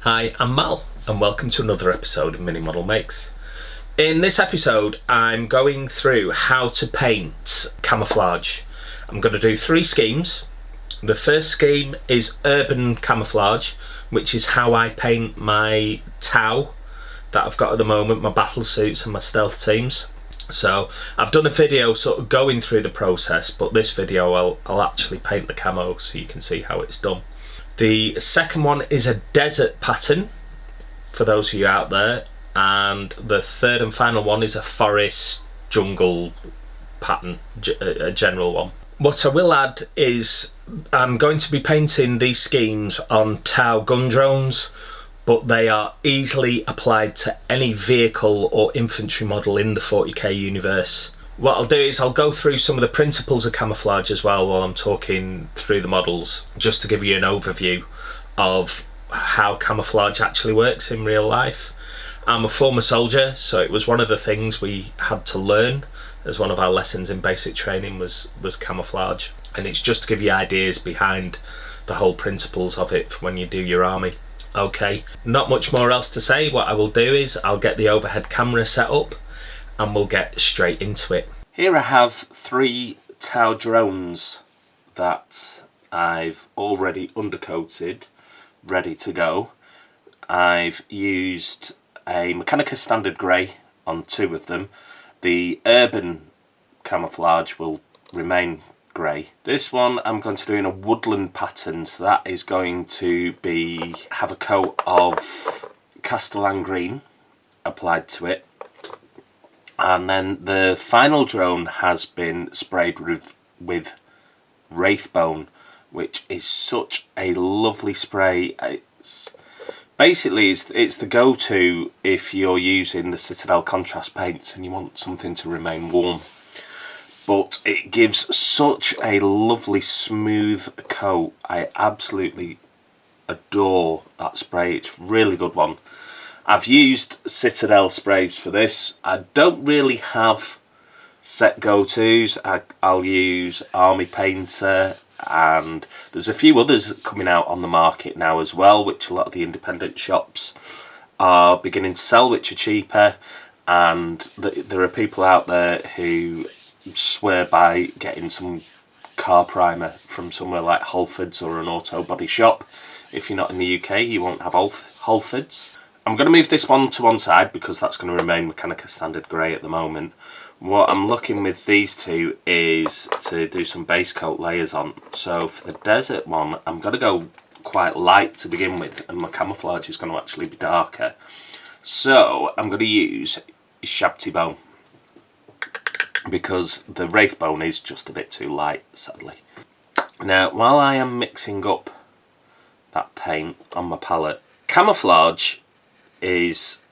Hi, I'm Mal, and welcome to another episode of MiniModelMakes. In this episode, I'm going through how to paint camouflage. I'm going to do 3 schemes. The first scheme is urban camouflage, which is how I paint my Tau that I've got at the moment, my battle suits and my stealth teams. So I've done a video sort of going through the process, but this video I'll actually paint the camo so you can see how it's done. The second one is a desert pattern, for those of you out there, and the third and final one is a forest jungle pattern, a general one. What I will add is I'm going to be painting these schemes on Tau gun drones, but they are easily applied to any vehicle or infantry model in the 40k universe. What I'll do is I'll go through some of the principles of camouflage as well while I'm talking through the models, just to give you an overview of how camouflage actually works in real life. I'm a former soldier, so it was one of the things we had to learn as one of our lessons in basic training was camouflage, and it's just to give you ideas behind the whole principles of it for when you do your army. Okay, not much more else to say. What I will do is I'll get the overhead camera set up and we'll get straight into it. Here I have 3 Tau drones that I've already undercoated, ready to go. I've used a Mechanica Standard Grey on 2 of them. The urban camouflage will remain grey. This one I'm going to do in a woodland pattern, so that is going to have a coat of Castellan green applied to it. And then the final drone has been sprayed with Wraith Bone, which is such a lovely spray. It's the go-to if you're using the Citadel contrast paints and you want something to remain warm. But it gives such a lovely smooth coat. I absolutely adore that spray. It's a really good one. I've used Citadel sprays for this. I don't really have set go-tos. I'll use Army Painter, and there's a few others coming out on the market now as well, which a lot of the independent shops are beginning to sell, which are cheaper. And there are people out there who swear by getting some car primer from somewhere like Halfords or an auto body shop. If you're not in the UK, you won't have Halfords. I'm going to move this one to one side because that's going to remain Mechanica Standard Grey at the moment. What I'm looking with these 2 is to do some base coat layers on. So for the desert one, I'm going to go quite light to begin with, and my camouflage is going to actually be darker. So I'm going to use Shabti Bone, because the Wraith Bone is just a bit too light, sadly. Now, while I am mixing up that paint on my palette, camouflage is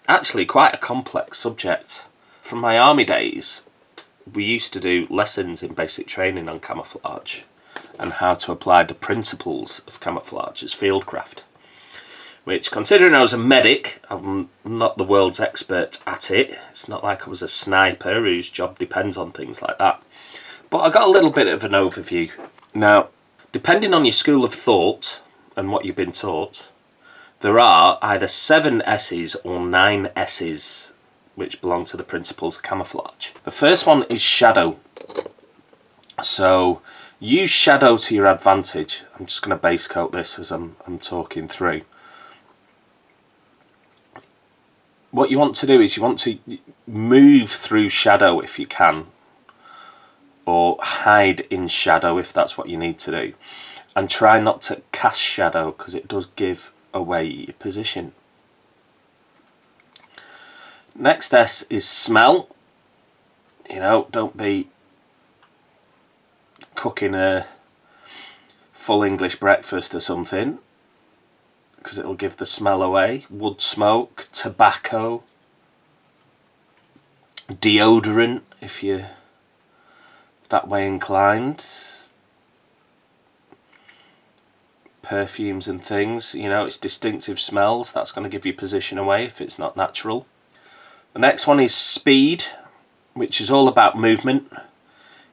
actually quite a complex subject. From my army days, we used to do lessons in basic training on camouflage and how to apply the principles of camouflage as fieldcraft, which, considering I was a medic, I'm not the world's expert at it. It's not like I was a sniper whose job depends on things like that. But I got a little bit of an overview. Now, depending on your school of thought and what you've been taught, there are either 7 S's or 9 S's which belong to the principles of camouflage. The first one is shadow. So use shadow to your advantage. I'm just going to base coat this as I'm talking through. What you want to do is you want to move through shadow if you can, or hide in shadow if that's what you need to do, and try not to cast shadow because it does give away your position. Next S is smell. Don't be cooking a full English breakfast or something, because it'll give the smell away. Wood smoke, tobacco, deodorant if you're that way inclined, perfumes and things, it's distinctive smells. That's going to give you position away if it's not natural. The next one is speed, which is all about movement,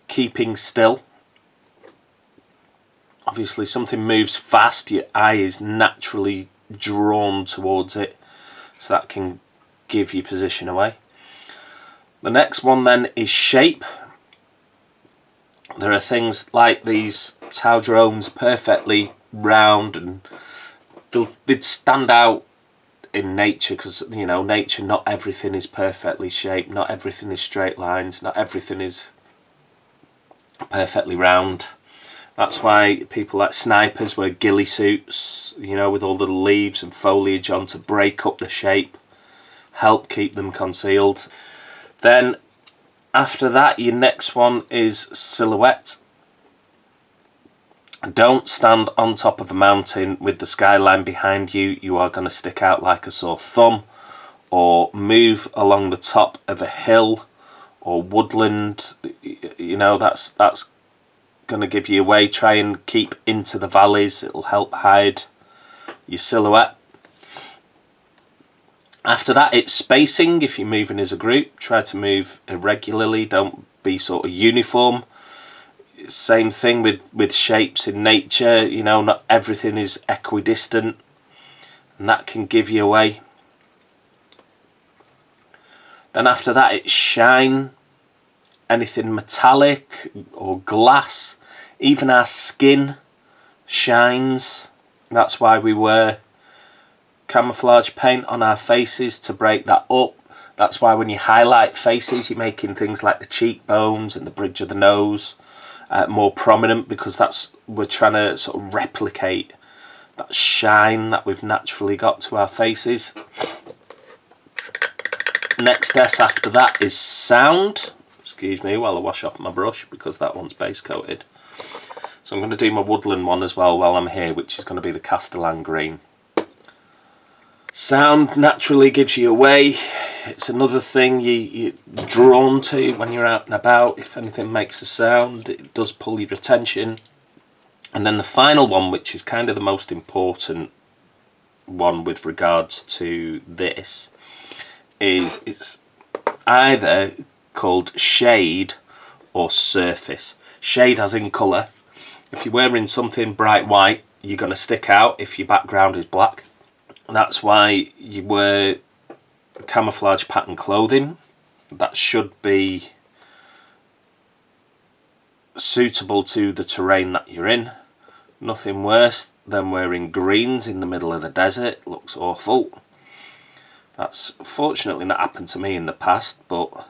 keeping still. Obviously something moves fast, your eye is naturally drawn towards it, so that can give your position away. The next one then is shape. There are things like these tower drones, perfectly round, and they'd stand out in nature because, you know, nature, not everything is perfectly shaped, not everything is straight lines, not everything is perfectly round. That's why people like snipers wear ghillie suits, you know, with all the leaves and foliage on to break up the shape, help keep them concealed. Then after that, your next one is silhouette. Don't stand on top of a mountain with the skyline behind you. You are going to stick out like a sore thumb. Or move along the top of a hill or woodland. You know, that's going to give you away. Try and keep into the valleys. It'll help hide your silhouette. After that, it's spacing. If you're moving as a group, try to move irregularly. Don't be sort of uniform. Same thing with shapes in nature. You know, not everything is equidistant, and that can give you away. Then after that, it's shine. Anything metallic or glass, even our skin shines. That's why we wear camouflage paint on our faces, to break that up. That's why when you highlight faces, you're making things like the cheekbones and the bridge of the nose more prominent, because we're trying to sort of replicate that shine that we've naturally got to our faces. Next S after that is sound. Excuse me while I wash off my brush, because that one's base coated. So I'm going to do my woodland one as well while I'm here, which is going to be the Castellan green. Sound naturally gives you away. It's another thing you're drawn to when you're out and about. If anything makes a sound, it does pull your attention. And then the final one, which is kind of the most important one with regards to this, is it's either called shade or surface. Shade as in colour. If you're wearing something bright white, you're going to stick out if your background is black. That's why you wear camouflage pattern clothing. That should be suitable to the terrain that you're in. Nothing worse than wearing greens in the middle of the desert. It looks awful. That's fortunately not happened to me in the past, but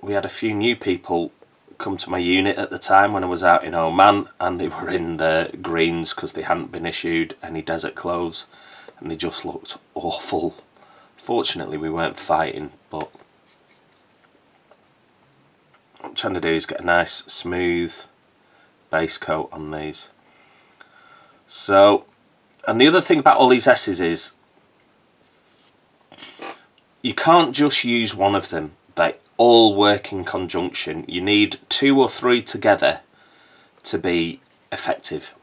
we had a few new people come to my unit at the time when I was out in Oman, and they were in the greens because they hadn't been issued any desert clothes, and they just looked awful. Fortunately we weren't fighting, but what I'm trying to do is get a nice smooth base coat on these. So, and the other thing about all these S's is you can't just use one of them. They all work in conjunction. You need 2 or 3 together to be effective.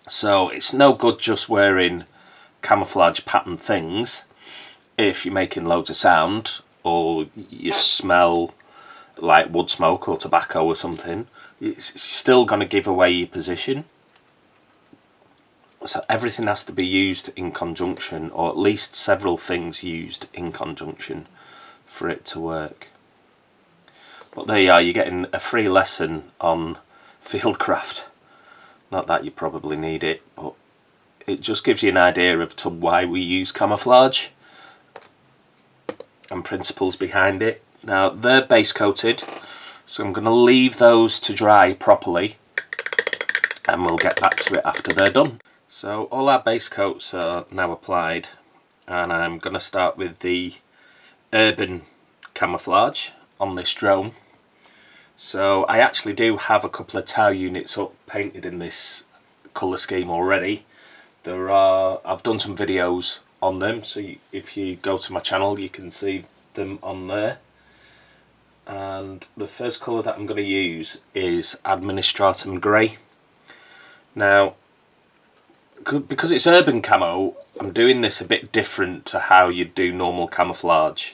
So it's no good just wearing camouflage pattern things if you're making loads of sound, or you smell like wood smoke or tobacco or something. It's still going to give away your position. So everything has to be used in conjunction, or at least several things used in conjunction for it to work. But there you are, you're getting a free lesson on fieldcraft. Not that you probably need it, but it just gives you an idea of why we use camouflage and principles behind it. Now they're base coated, so I'm going to leave those to dry properly, and we'll get back to it after they're done. So all our base coats are now applied, and I'm going to start with the urban camouflage on this drone. So I actually do have a couple of tower units up painted in this colour scheme already. I've done some videos on them, so if you go to my channel you can see them on there. And the first colour that I'm going to use is Administratum Grey. Now, because it's urban camo, I'm doing this a bit different to how you do normal camouflage.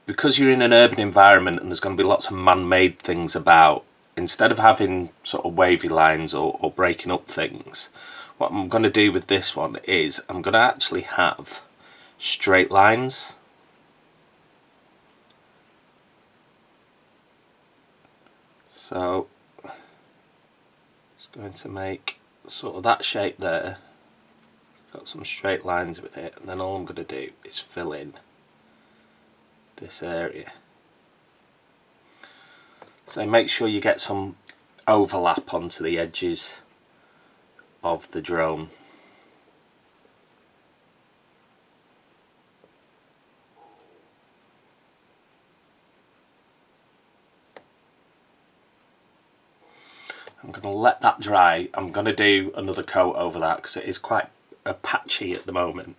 Because you're in an urban environment and there's going to be lots of man-made things about, instead of having sort of wavy lines or breaking up things, what I'm going to do with this one is I'm going to actually have straight lines. So it's going to make sort of that shape there. Got some straight lines with it, and then all I'm going to do is fill in this area. So make sure you get some overlap onto the edges of the drone. I'm going to let that dry. I'm going to do another coat over that because it is quite patchy at the moment.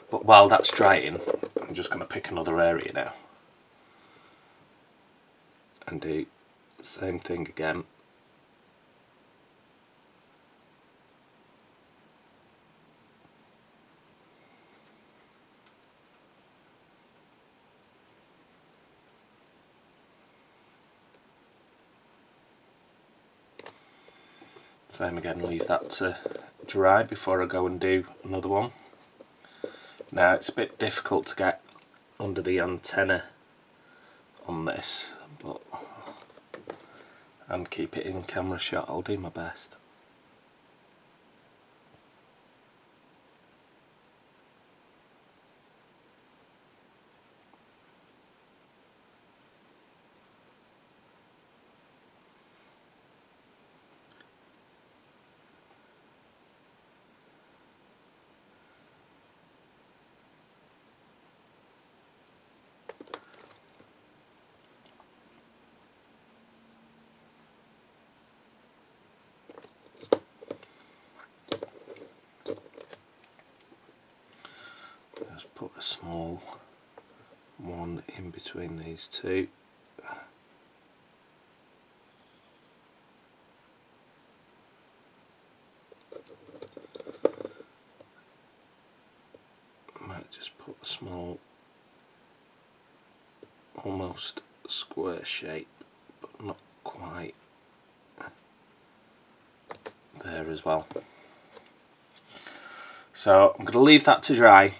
But while that's drying, I'm just going to pick another area now and do the same thing again. Same again, leave that to dry before I go and do another one. Now it's a bit difficult to get under the antenna on this, but and keep it in camera shot. I'll do my best. Just put a small one in between these two. Might just put a small, almost square shape, but not quite there as well. So I'm going to leave that to dry,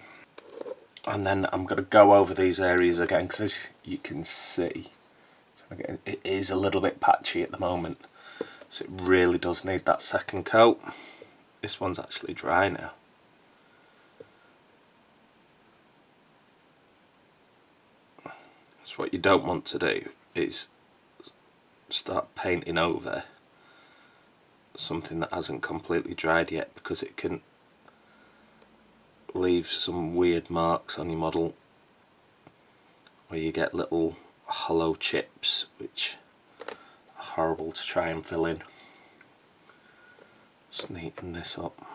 and then I'm going to go over these areas again, because as you can see it is a little bit patchy at the moment, so it really does need that second coat. This one's actually dry now. So what you don't want to do is start painting over something that hasn't completely dried yet, because it can leave some weird marks on your model where you get little hollow chips, which are horrible to try and fill in. Just neaten this up.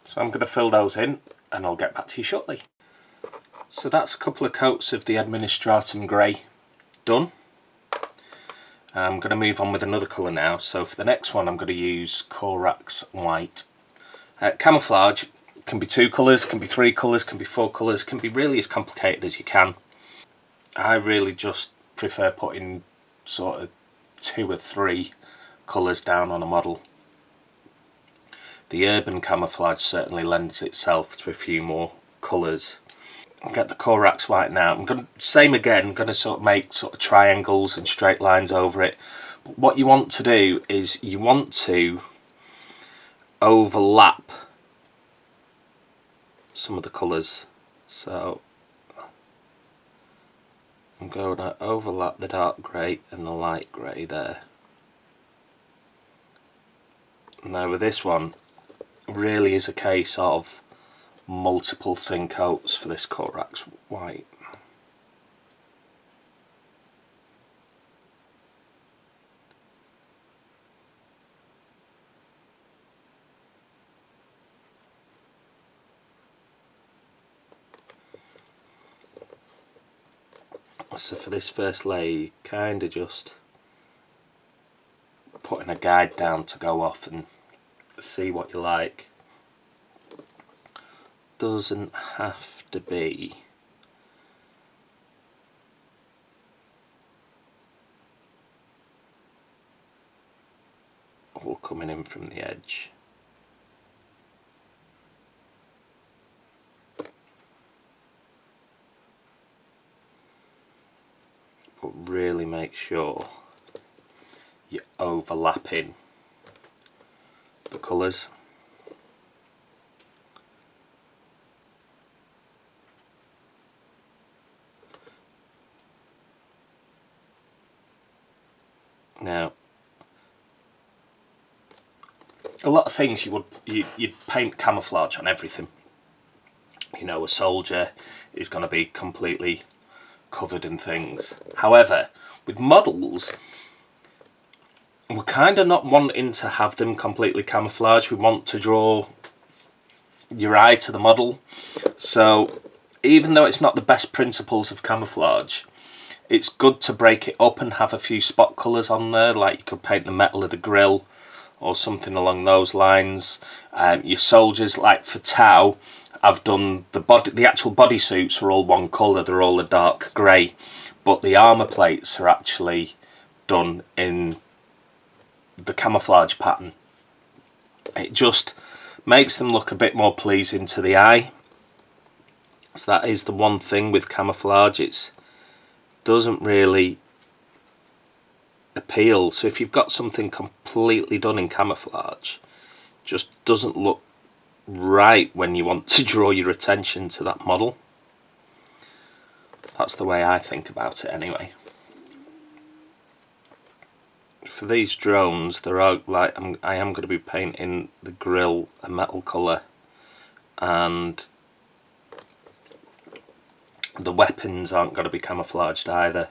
So I'm going to fill those in and I'll get back to you shortly. So that's a couple of coats of the Administratum Grey done. I'm going to move on with another colour now. So for the next one I'm going to use Corax White. Camouflage can be 2 colours, can be 3 colours, can be 4 colours, can be really as complicated as you can. I really just prefer putting sort of 2 or 3 colours down on a model. The urban camouflage certainly lends itself to a few more colours. I'll get the Corax White now. I'm going to, same again, I'm going to sort of make sort of triangles and straight lines over it. But what you want to do is you want to overlap some of the colours. So I'm going to overlap the dark grey and the light grey there. Now with this one, really is a case of multiple thin coats for this Corax White. So for this first layer, you kind of just putting a guide down to go off and see what you like. Doesn't have to be all coming in from the edge. But really make sure you're overlapping the colours. Now, a lot of things you'd paint camouflage on everything. You know, a soldier is going to be completely covered in things. However, with models, we're kind of not wanting to have them completely camouflaged. We want to draw your eye to the model. So even though it's not the best principles of camouflage, it's good to break it up and have a few spot colours on there, like you could paint the metal of the grill or something along those lines. Your soldiers, like for Tau, I've done the actual bodysuits are all one colour, they're all a dark grey, but the armour plates are actually done in the camouflage pattern. It just makes them look a bit more pleasing to the eye. So that is the one thing with camouflage, it doesn't really appeal. So if you've got something completely done in camouflage, just doesn't look right when you want to draw your attention to that model. That's the way I think about it anyway. For these drones, there are I am going to be painting the grill a metal colour, and the weapons aren't going to be camouflaged either.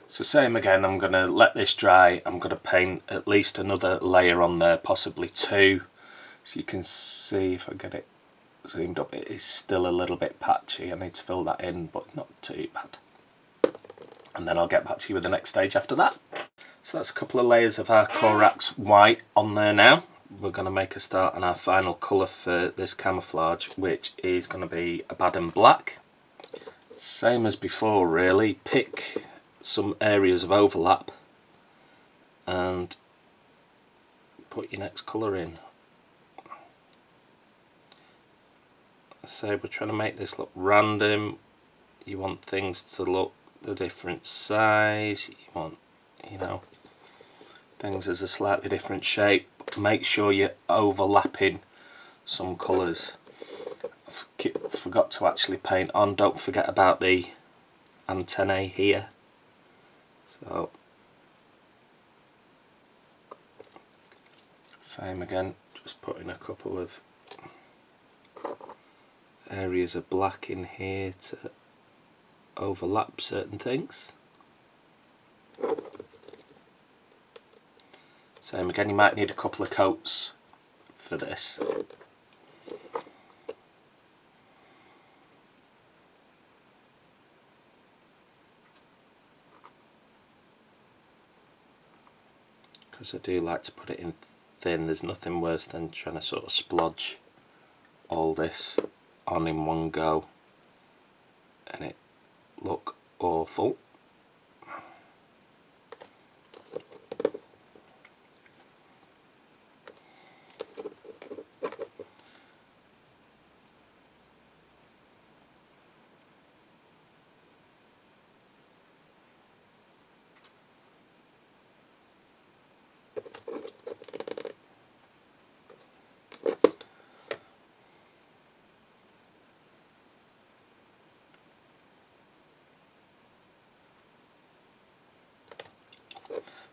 So same again, I'm going to let this dry. I'm going to paint at least another layer on there, possibly two. So you can see, if I get it zoomed up, it is still a little bit patchy. I need to fill that in, but not too bad. And then I'll get back to you with the next stage after that. So that's a couple of layers of our Corax white on there now. We're going to make a start on our final colour for this camouflage, which is going to be Abaddon Black. Same as before really, pick some areas of overlap and put your next colour in. So we're trying to make this look random. You want things to look the different size, you want, you know, things as a slightly different shape. Make sure you're overlapping some colours. Forgot to actually paint on, don't forget about the antennae here. So, same again, just putting a couple of areas of black in here to overlap certain things. Same again, you might need a couple of coats for this. Because I do like to put it in thin, there's nothing worse than trying to sort of splodge all this on in one go and it look awful.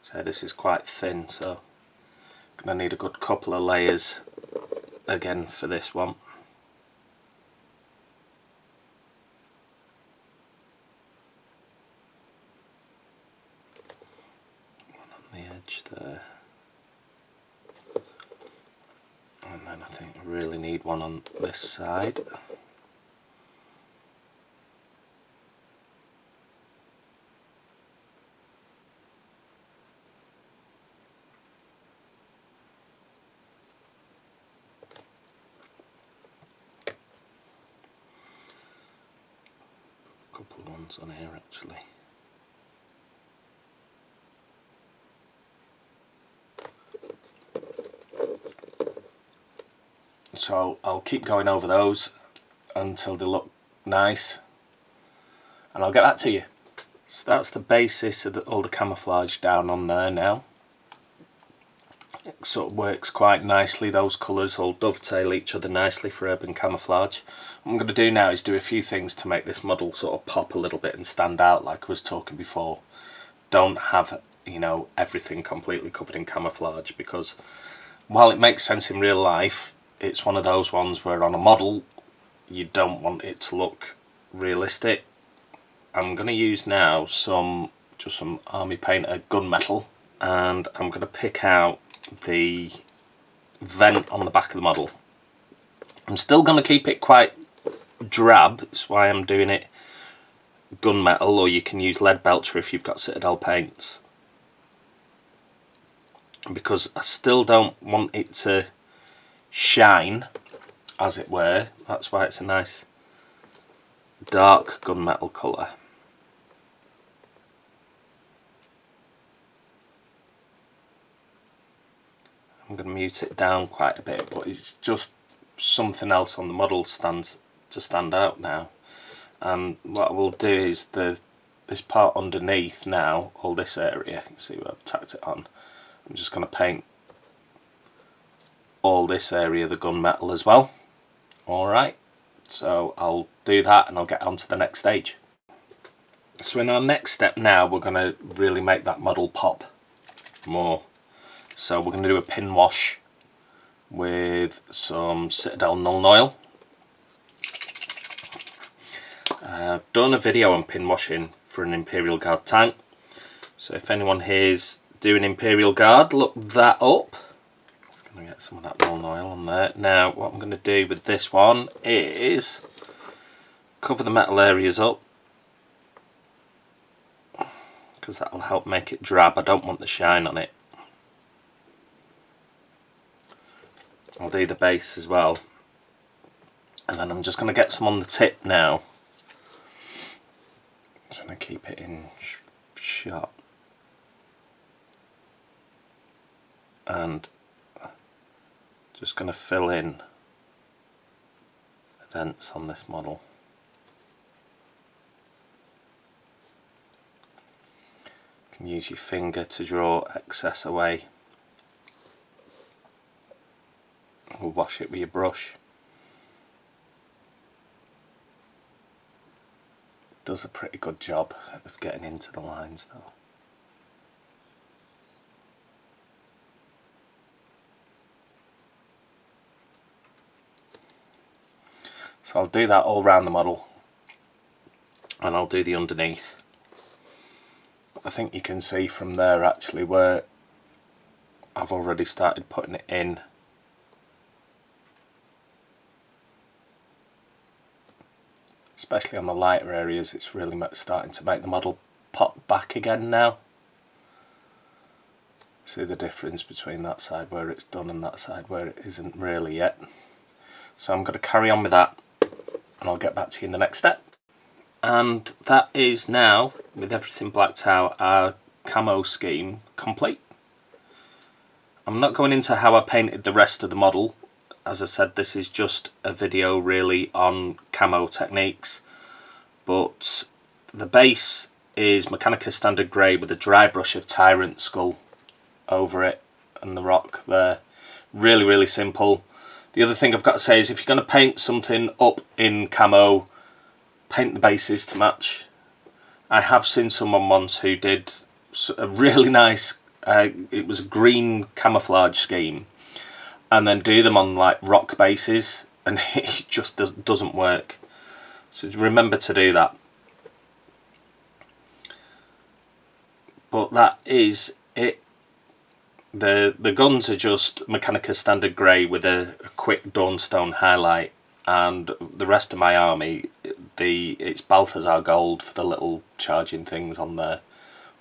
So this is quite thin, so I'm going to need a good couple of layers again for this one. One on the edge there. And then I think I really need one on this side. A couple of ones on here actually. So I'll keep going over those until they look nice, and I'll get back to you. So that's the basis of all the camouflage down on there now. It sort of works quite nicely, those colours all dovetail each other nicely for urban camouflage. What I'm going to do now is do a few things to make this model sort of pop a little bit and stand out like I was talking before. Don't have, you know, everything completely covered in camouflage, because while it makes sense in real life, it's one of those ones where on a model you don't want it to look realistic. I'm going to use now just some Army Painter gunmetal, and I'm going to pick out the vent on the back of the model. I'm still going to keep it quite drab, that's why I'm doing it gunmetal, or you can use lead belcher if you've got Citadel paints, because I still don't want it to shine, as it were. That's why it's a nice dark gunmetal colour. I'm going to mute it down quite a bit, but it's just something else on the model to stand out now. And what I will do is this part underneath now, all this area, you see where I've tacked it on, I'm just going to paint all this area the gunmetal as well. Alright, so I'll do that and I'll get on to the next stage. So in our next step now, we're going to really make that model pop more. So we're going to do a pin wash with some Citadel Nuln Oil. I've done a video on pin washing for an Imperial Guard tank, so if anyone here's doing Imperial Guard, look that up. Just going to get some of that Nuln Oil on there. Now what I'm going to do with this one is cover the metal areas up, because that will help make it drab. I don't want the shine on it. I'll do the base as well, and then I'm just going to get some on the tip now. Trying to keep it in shot, and just going to fill in the dents on this model. You can use your finger to draw excess away, or wash it with your brush. Does a pretty good job of getting into the lines though. So I'll do that all around the model, and I'll do the underneath. I think you can see from there actually where I've already started putting it in. Especially on the lighter areas, it's really starting to make the model pop back again now. See the difference between that side where it's done and that side where it isn't really yet. So I'm going to carry on with that, and I'll get back to you in the next step. And that is now, with everything blacked out, our camo scheme complete. I'm not going into how I painted the rest of the model. As I said, this is just a video really on camo techniques, but the base is Mechanica Standard Grey with a dry brush of Tyrant Skull over it and the rock there. Really, really simple. The other thing I've got to say is if you're going to paint something up in camo, paint the bases to match. I have seen someone once who did a really nice it was a green camouflage scheme, and then do them on like rock bases, and it just doesn't work. So remember to do that. But that is it. The guns are just Mechanica standard grey with a quick Dawnstone highlight, and the rest of my army, it's Balthazar gold for the little charging things on there.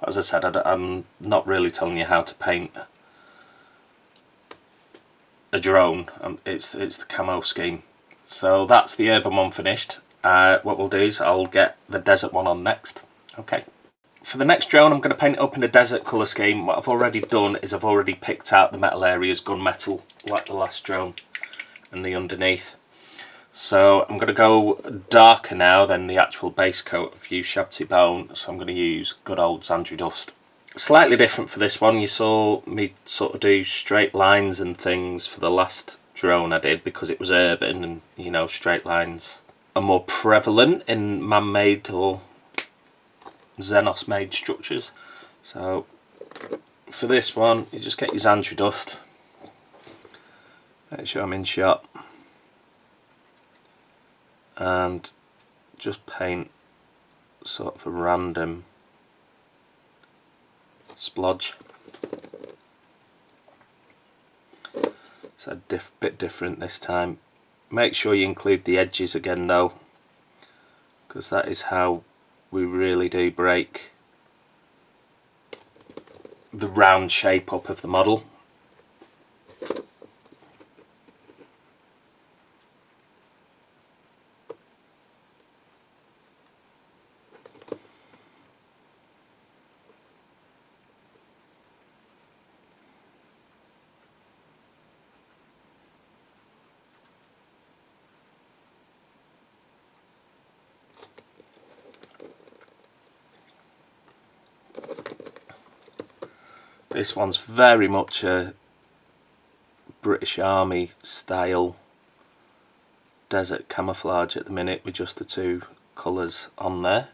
As I said, I'm not really telling you how to paint a drone. It's the camo scheme. So that's the urban one finished. What we'll do is I'll get the desert one on next. Okay. For the next drone, I'm going to paint it up in a desert colour scheme. What I've already done is I've already picked out the metal areas, gunmetal, like the last drone, and the underneath. So I'm going to go darker now than the actual base coat of Ushabti Bone. So I'm going to use good old Xandri Dust. Slightly different for this one. You saw me sort of do straight lines and things for the last drone I did because it was urban, and you know, straight lines are more prevalent in man-made or Xenos made structures. So for this one, you just get your Xandri Dust, make sure I'm in shot, and just paint sort of a random splodge. So a bit different this time. Make sure you include the edges again though, because that is how we really do break the round shape up of the model. This one's very much a British Army style desert camouflage at the minute, with just the two colours on there.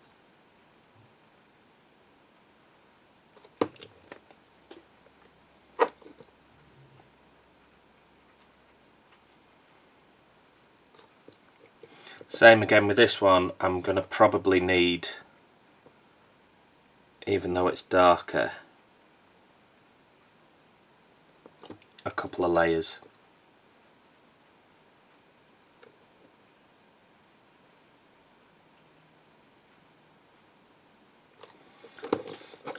Same again with this one. I'm going to probably need, even though it's darker, a couple of layers.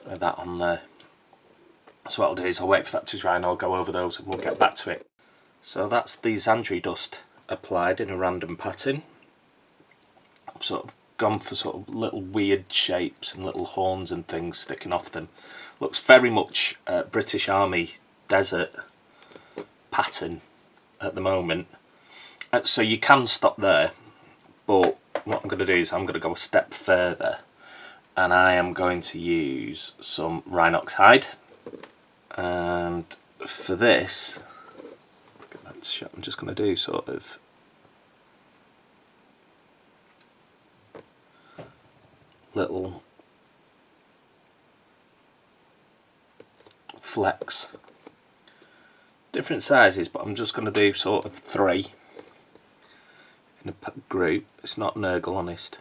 With that on there. So what I'll do is I'll wait for that to dry and I'll go over those and we'll get back to it. So that's the Xandri Dust applied in a random pattern. I've sort of gone for sort of little weird shapes and little horns and things sticking off them. Looks very much British Army desert pattern at the moment. So you can stop there, but what I'm going to do is I'm going to go a step further, and I am going to use some Rhinox Hide. And for this, I'm just going to do sort of little flecks, different sizes, but I'm just going to do sort of 3 in a group. It's not Nurgle, honest.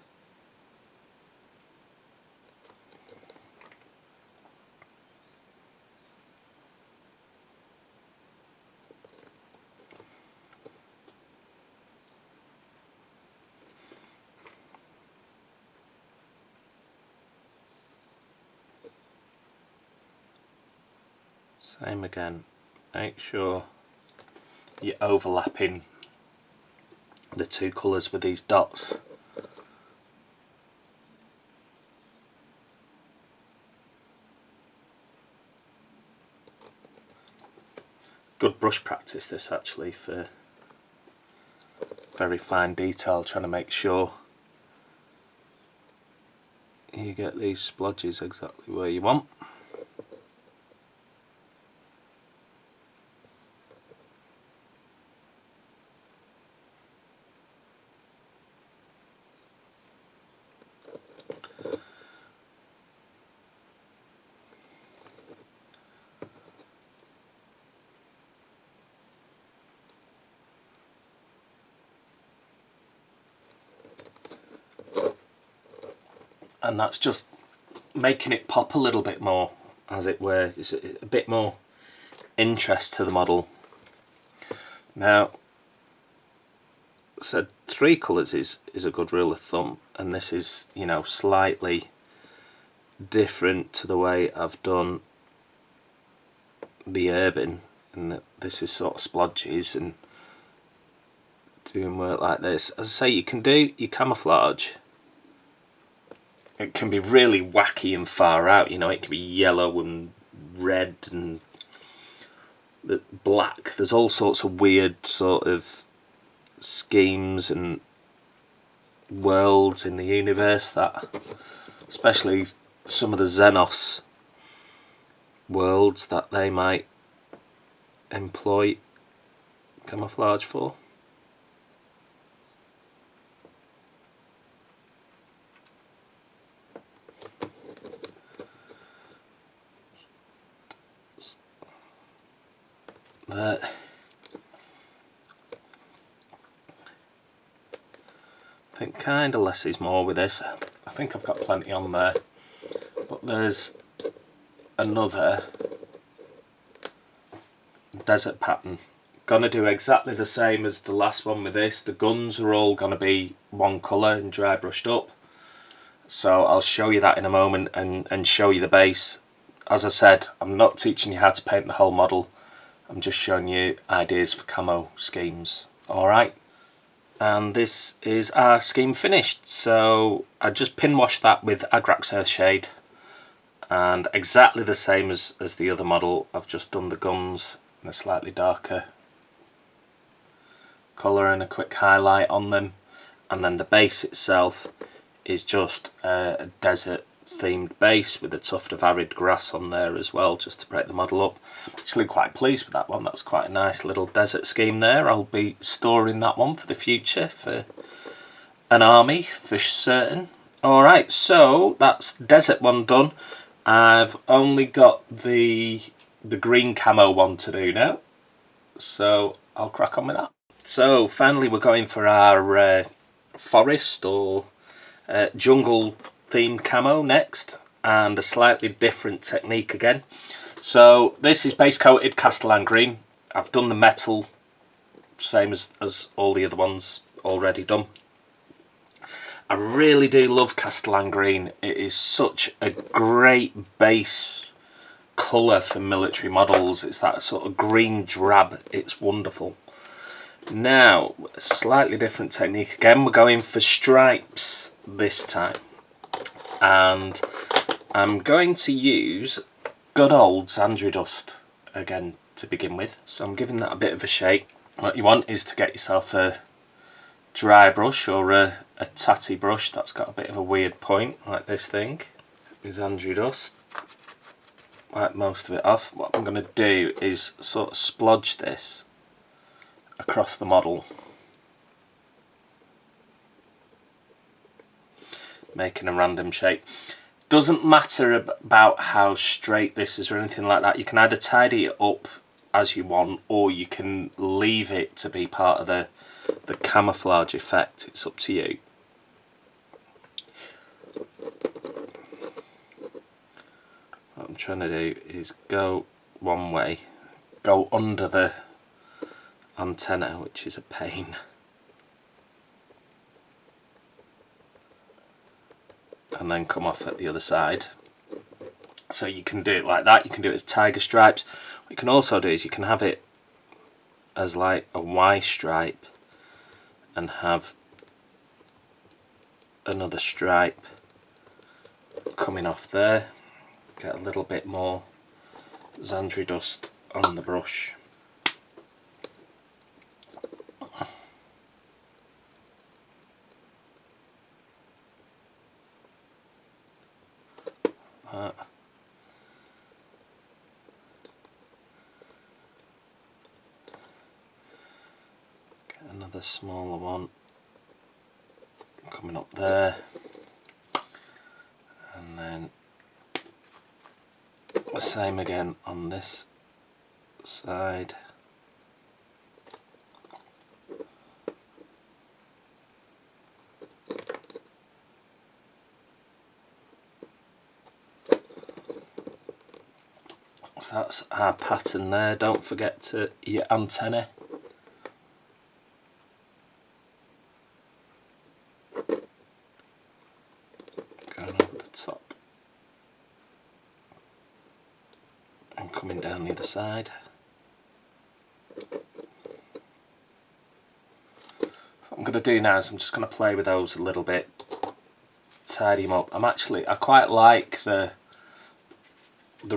Same again. Make sure you're overlapping the two colours with these dots. Good brush practice this actually, for very fine detail, trying to make sure you get these splodges exactly where you want. and that's just making it pop a little bit more, as it were. It's a bit more interest to the model. Now, so 3 colours is a good rule of thumb, and this is, you know, slightly different to the way I've done the urban, and that this is sort of splodges and doing work like this. As I say, you can do your camouflage. It can be really wacky and far out, you know, it can be yellow and red and black. There's all sorts of weird sort of schemes and worlds in the universe, that especially some of the Xenos worlds that they might employ camouflage for. There. I think kind of less is more with this. I think I've got plenty on there, but there's another desert pattern. Gonna do exactly the same as the last one with this. The guns are all gonna be one colour and dry brushed up, so I'll show you that in a moment and show you the base. As I said, I'm not teaching you how to paint the whole model, I'm just showing you ideas for camo schemes. Alright, and this is our scheme finished. So I just pin washed that with Agrax Earthshade, and exactly the same as the other model. I've just done the guns in a slightly darker colour and a quick highlight on them, and then the base itself is just a desert themed base with a tuft of arid grass on there as well, just to break the model up. I'm actually quite pleased with that one. That's quite a nice little desert scheme there. I'll be storing that one for the future, for an army for certain. Alright, so that's desert one done. I've only got the green camo one to do now, so I'll crack on with that. So finally we're going for our forest or jungle themed camo next, and a slightly different technique again. So this is base coated Castellan green. I've done the metal same as all the other ones already done. I really do love Castellan green. It is such a great base colour for military models. It's that sort of green drab. It's wonderful. Now, a slightly different technique again. We're going for stripes this time, and I'm going to use good old Xandri dust again to begin with. So I'm giving that a bit of a shake. What you want is to get yourself a dry brush or a tatty brush that's got a bit of a weird point, like this thing. With Xandri dust, wipe most of it off. What I'm going to do is sort of splodge this across the model, making a random shape. Doesn't matter about how straight this is or anything like that. You can either tidy it up as you want, or you can leave it to be part of the camouflage effect. It's up to you. What I'm trying to do is go one way, go under the antenna, which is a pain, and then come off at the other side. So you can do it like that. You can do it as tiger stripes. What you can also do is you can have it as like a Y stripe and have another stripe coming off there. Get a little bit more Xandri dust on the brush. Get another smaller one coming up there, and then the same again on this side. that's our pattern there. Don't forget to your antennae. Going over the top and coming down the other side. What I'm going to do now is I'm just going to play with those a little bit, tidy them up. I quite like the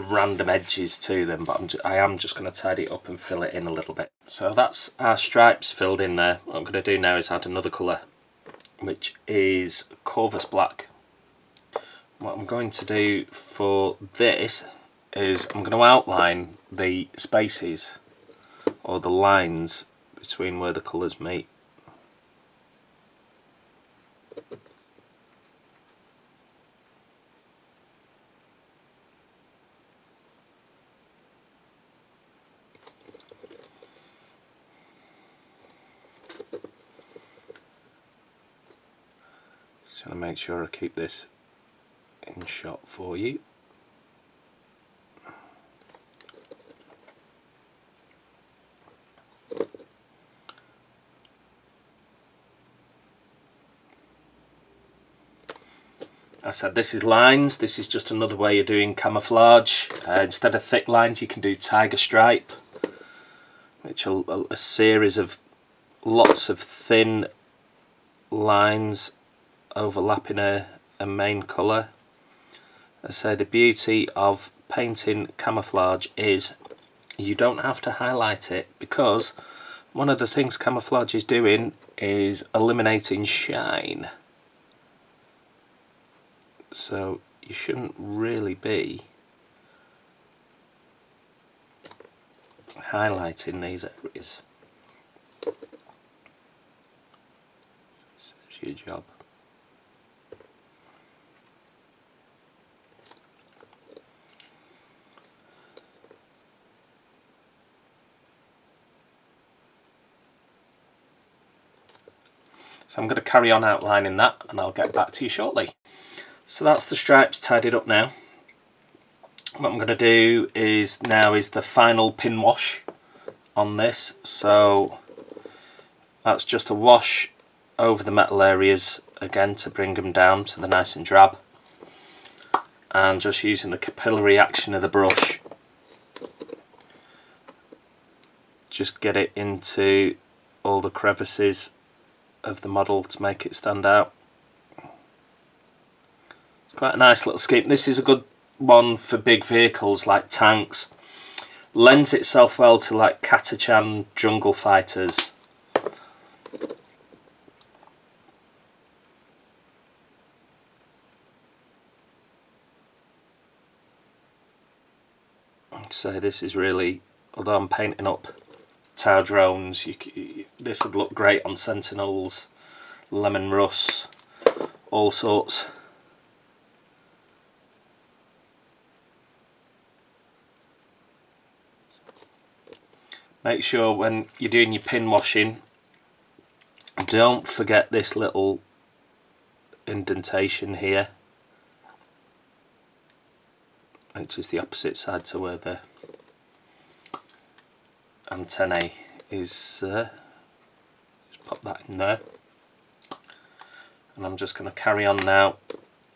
random edges to them, but I am just going to tidy it up and fill it in a little bit. So that's our stripes filled in there. What I'm going to do now is add another colour, which is Corvus Black. What I'm going to do for this is I'm going to outline the spaces or the lines between where the colours meet. Just trying to make sure I keep this in shot for you. I said this is lines. This is just another way of doing camouflage. Instead of thick lines, you can do tiger stripe, which are a series of lots of thin lines overlapping a main colour. I say the beauty of painting camouflage is you don't have to highlight it, because one of the things camouflage is doing is eliminating shine. So you shouldn't really be highlighting these areas. Saves you a job. So I'm going to carry on outlining that and I'll get back to you shortly. So that's the stripes tidied up now. What I'm going to do is now is the final pin wash on this. So that's just a wash over the metal areas again to bring them down so they're nice and drab. And just using the capillary action of the brush, just get it into all the crevices of the model to make it stand out. It's quite a nice little scheme. This is a good one for big vehicles like tanks. Lends itself well to like Catachan jungle fighters. So this is really, although I'm painting up tower drones, this would look great on sentinels, lemon russ, all sorts. Make sure when you're doing your pin washing, don't forget this little indentation here, which is the opposite side to where the antennae is. Just pop that in there, and I'm just going to carry on now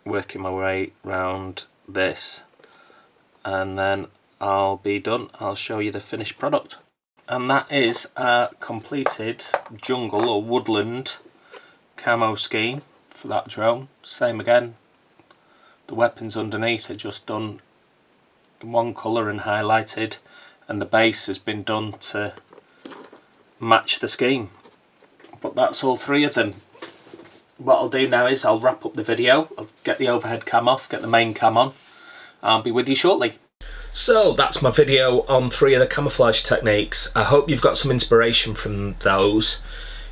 working my way around this, and then I'll be done. I'll show you the finished product. And that is a completed jungle or woodland camo scheme for that drone. Same again, the weapons underneath are just done in one colour and highlighted, and the base has been done to match the scheme. But that's all three of them. What I'll do now is I'll wrap up the video, I'll get the overhead cam off, get the main cam on. I'll be with you shortly. So that's my video on 3 of the camouflage techniques. I hope you've got some inspiration from those.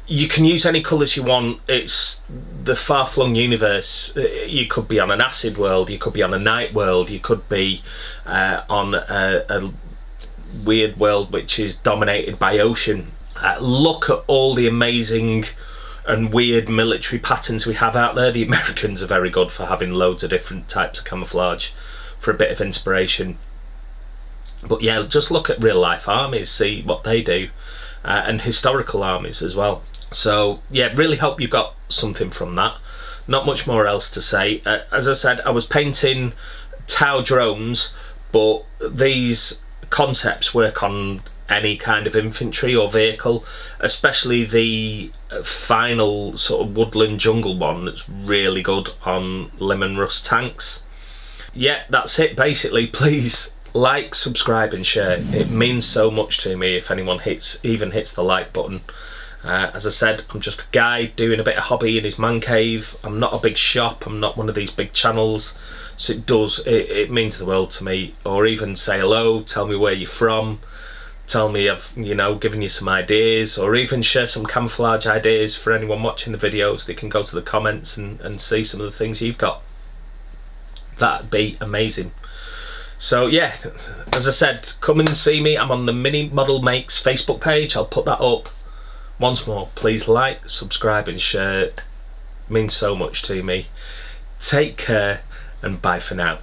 You can use any colours you want. It's the far-flung universe. You could be on an acid world, you could be on a night world, you could be on a weird world which is dominated by ocean. Look at all the amazing and weird military patterns we have out there. The Americans are very good for having loads of different types of camouflage for a bit of inspiration. But yeah, just look at real life armies, see what they do, and historical armies as well. So yeah, really hope you got something from that. Not much more else to say. As I said, I was painting Tau drones, but these concepts work on any kind of infantry or vehicle, especially the final sort of woodland jungle one that's really good on limb and rust tanks. Yeah, that's it basically. Please like, subscribe and share. It means so much to me if anyone even hits the like button. As I said, I'm just a guy doing a bit of hobby in his man cave. I'm not a big shop, I'm not one of these big channels, so it means the world to me. Or even say hello, tell me where you're from, tell me I've given you some ideas, or even share some camouflage ideas for anyone watching the videos. They can go to the comments and see some of the things you've got. That'd be amazing. So yeah, as I said, come and see me. I'm on the MiniModelMakes Facebook page. I'll put that up. Once more, please like, subscribe and share. It means so much to me. Take care and bye for now.